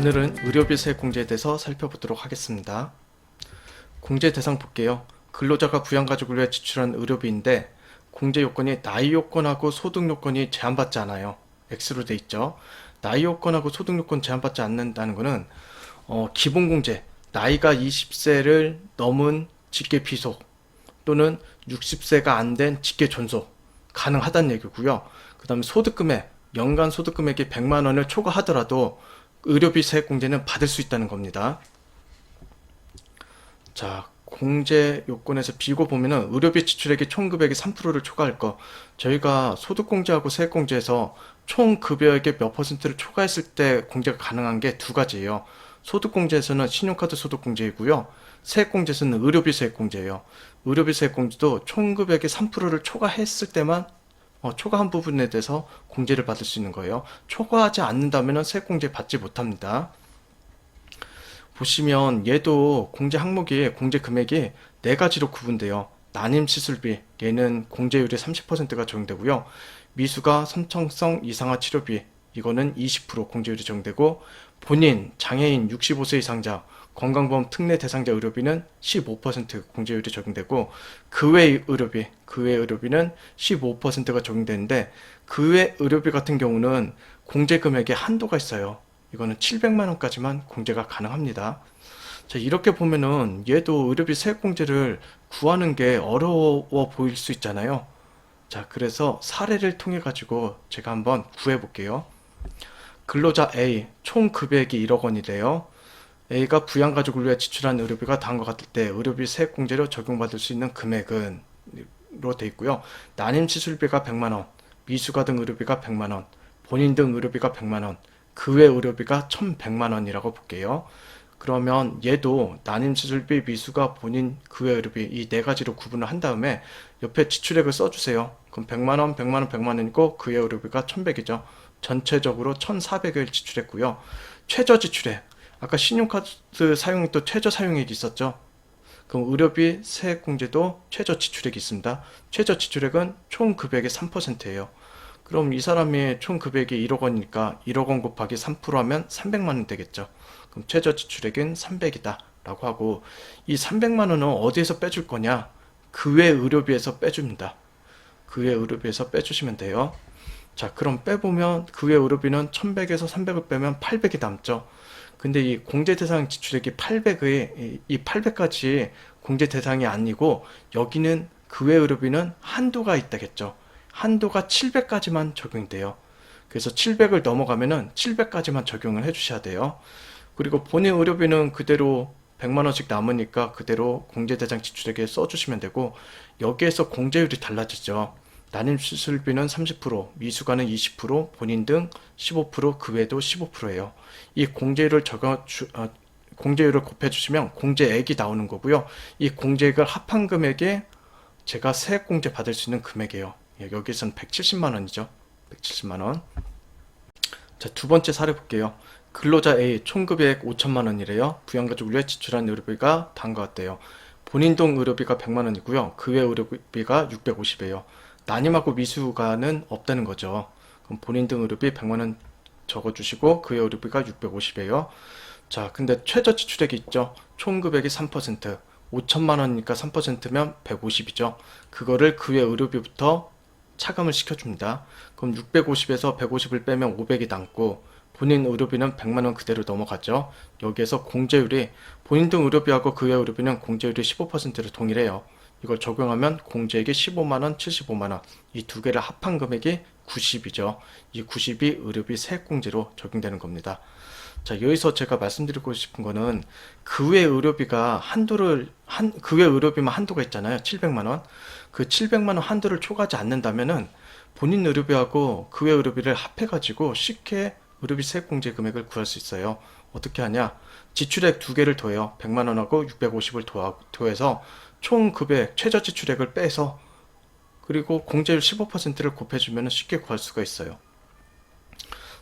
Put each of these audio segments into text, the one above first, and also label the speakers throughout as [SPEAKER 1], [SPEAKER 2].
[SPEAKER 1] 오늘은 의료비 세액 공제에 대해서 살펴보도록 하겠습니다. 공제 대상 볼게요. 근로자가 부양가족을 위해 지출한 의료비인데 공제 요건이 나이 요건하고 소득 요건이 제한받지 않아요. X로 돼 있죠. 나이 요건하고 소득 요건 제한받지 않는다는 것은 기본 공제, 나이가 20세를 넘은 직계 비속 또는 60세가 안 된 직계 존속 가능하다는 얘기고요. 그 다음에 소득금액, 연간 소득금액이 100만 원을 초과하더라도 의료비 세액 공제는 받을 수 있다는 겁니다. 자, 공제 요건에서 비고 보면은 의료비 지출액이 총 급액의 3%를 초과할 거. 저희가 소득 공제하고 세액 공제에서 총 급여액의 몇 퍼센트를 초과했을 때 공제가 가능한 게 두 가지예요. 소득 공제에서는 신용카드 소득 공제이고요. 세액 공제에서는 의료비 세액 공제예요. 의료비 세액 공제도 총 급액의 3%를 초과했을 때만 초과한 부분에 대해서 공제를 받을 수 있는 거예요. 초과하지 않는다면 세액 공제 받지 못합니다. 보시면 얘도 공제 항목이 공제 금액이 네 가지로 구분돼요. 난임 시술비, 얘는 공제율이 30%가 적용되고요. 미수가 선천성 이상화 치료비, 이거는 20% 공제율이 적용되고, 본인, 장애인, 65세 이상자, 건강보험 특례 대상자 의료비는 15% 공제율이 적용되고, 그 외 의료비는 15%가 적용되는데, 그 외 의료비 같은 경우는 공제 금액에 한도가 있어요. 이거는 700만 원까지만 공제가 가능합니다. 자, 이렇게 보면은 얘도 의료비 세액 공제를 구하는 게 어려워 보일 수 있잖아요. 자, 그래서 사례를 통해 가지고 제가 한번 구해 볼게요. 근로자 A 총 급여액이 1억 원이래요. A가 부양가족을 위해 지출한 의료비가 다음과 같을 때 의료비 세액 공제로 적용받을 수 있는 금액은 로 돼 있고요. 난임 시술비가 100만 원, 미수가 등 의료비가 100만 원, 본인 등 의료비가 100만 원, 그 외 의료비가 1100만 원이라고 볼게요. 그러면 얘도 난임 시술비, 미수가, 본인, 그 외 의료비 이 네 가지로 구분을 한 다음에 옆에 지출액을 써주세요. 그럼 100만 원, 100만 원, 100만 원이고 그 외 의료비가 1100이죠. 전체적으로 1400을 지출했고요. 최저 지출액, 아까 신용카드 사용이 또 최저 사용액이 있었죠. 그럼 의료비 세액 공제도 최저 지출액이 있습니다. 최저 지출액은 총 금액의 3%예요. 그럼 이 사람이 총 금액이 1억 원이니까 1억 원 곱하기 3% 하면 300만 원 되겠죠. 그럼 최저 지출액은 300이다 라고 하고, 이 300만 원은 어디에서 빼줄 거냐? 그 외 의료비에서 빼줍니다. 그 외 의료비에서 빼주시면 돼요. 자, 그럼 빼보면 그 외 의료비는 1100에서 300을 빼면 800이 남죠. 근데 이 공제 대상 지출액이 800의 이 800까지 공제 대상이 아니고 여기는 그 외 의료비는 한도가 있다겠죠. 한도가 700까지만 적용돼요. 그래서 700을 넘어가면은 700까지만 적용을 해주셔야 돼요. 그리고 본인 의료비는 그대로 100만 원씩 남으니까 그대로 공제 대상 지출액에 써주시면 되고, 여기에서 공제율이 달라지죠. 난임 시술비는 30%, 미수가는 20%, 본인 등 15%, 그 외에도 15%예요. 이 공제율을 곱해주시면 공제액이 나오는 거고요. 이 공제액을 합한 금액에 제가 세액 공제 받을 수 있는 금액이에요. 여기서는 170만 원이죠. 170만 원. 자, 두 번째 사례 볼게요. 근로자 A 총급여액 5천만 원이래요. 부양가족을 위해 지출한 의료비가 다음과 같대요. 본인 등 의료비가 100만 원이고요. 그 외 의료비가 650이에요. 난임하고 미수가는 없다는 거죠. 그럼 본인 등 의료비 100만 원 적어주시고 그 외 의료비가 650이에요. 자, 근데 최저 지출액이 있죠. 총급액이 3%, 5천만 원이니까 3%면 150이죠. 그거를 그 외 의료비부터 차감을 시켜줍니다. 그럼 650에서 150을 빼면 500이 남고 본인 의료비는 100만 원 그대로 넘어가죠. 여기에서 공제율이 본인 등 의료비하고 그 외 의료비는 공제율이 15%로 동일해요. 이걸 적용하면 공제액이 15만 원, 75만 원, 이 두 개를 합한 금액이 90이죠. 이 90이 의료비 세액 공제로 적용되는 겁니다. 자, 여기서 제가 말씀드리고 싶은 거는 그 외 의료비가 그 외 의료비만 한도가 있잖아요. 700만 원. 그 700만 원 한도를 초과하지 않는다면은 본인 의료비하고 그 외 의료비를 합해가지고 쉽게 의료비 세액 공제 금액을 구할 수 있어요. 어떻게 하냐? 지출액 두 개를 더해요. 100만 원하고 650을 더해서 총 금액 최저 지출액을 빼서 그리고 공제율 15%를 곱해주면 쉽게 구할 수가 있어요.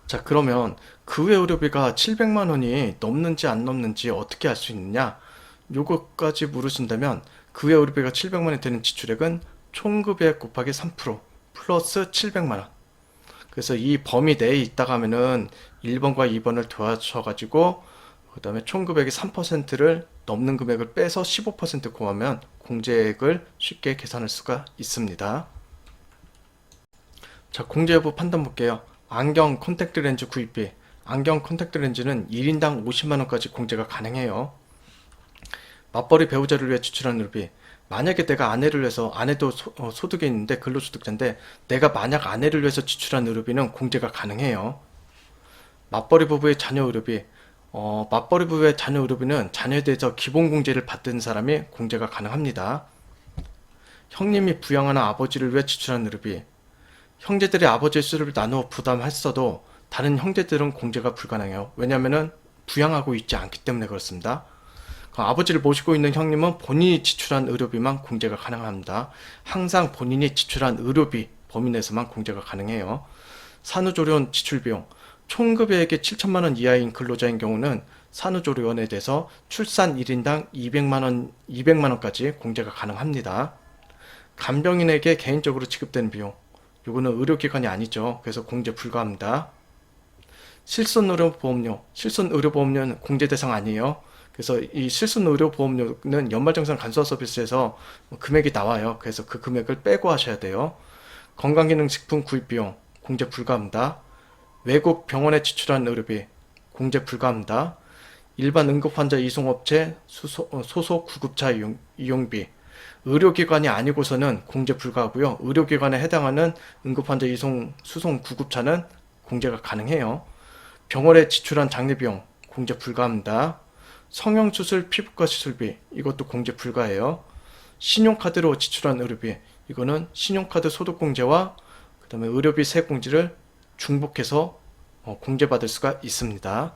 [SPEAKER 1] 자, 그러면 그 외 의료비가 700만 원이 넘는지 안 넘는지 어떻게 알 수 있느냐? 요거까지 물으신다면 그 외 의료비가 700만 원이 되는 지출액은 총급여액 곱하기 3% 플러스 700만 원. 그래서 이 범위 내에 있다가 하면은 1번과 2번을 더하셔가지고 그 다음에 총 금액의 3%를 넘는 금액을 빼서 15% 구하면 공제액을 쉽게 계산할 수가 있습니다. 자, 공제 여부 판단 볼게요. 안경 콘택트 렌즈 구입비. 안경 콘택트 렌즈는 1인당 50만원까지 공제가 가능해요. 맞벌이 배우자를 위해 지출한 의료비. 만약에 내가 아내를 위해서, 아내도 소득이 있는데 근로소득자인데 내가 만약 아내를 위해서 지출한 의료비는 공제가 가능해요. 맞벌이 부부의 자녀 의료비. 맞벌이 부부의 자녀 의료비는 자녀에 대해서 기본 공제를 받는 사람이 공제가 가능합니다. 형님이 부양하는 아버지를 위해 지출한 의료비. 형제들이 아버지의 수술을 나누어 부담했어도 다른 형제들은 공제가 불가능해요. 왜냐하면 부양하고 있지 않기 때문에 그렇습니다. 아버지를 모시고 있는 형님은 본인이 지출한 의료비만 공제가 가능합니다. 항상 본인이 지출한 의료비 범위 내에서만 공제가 가능해요. 산후조리원 지출비용. 총급여액이 7천만원 이하인 근로자인 경우는 산후조리원에 대해서 출산 1인당 200만원까지 공제가 가능합니다. 간병인에게 개인적으로 지급되는 비용. 이거는 의료기관이 아니죠. 그래서 공제 불가합니다. 실손의료보험료. 실손의료보험료는 공제 대상 아니에요. 그래서 이 실손의료보험료는 연말정산 간소화 서비스에서 금액이 나와요. 그래서 그 금액을 빼고 하셔야 돼요. 건강기능식품 구입비용 공제 불가합니다. 외국 병원에 지출한 의료비 공제 불가합니다. 일반 응급환자 이송업체 소속 구급차 이용비. 의료기관이 아니고서는 공제 불가하고요. 의료기관에 해당하는 응급환자 수송 구급차는 공제가 가능해요. 병원에 지출한 장례비용 공제 불가합니다. 성형수술 피부과 시술비 이것도 공제 불가해요. 신용카드로 지출한 의료비 이거는 신용카드 소득공제와 그 다음에 의료비 세공제를 중복해서 공제받을 수가 있습니다.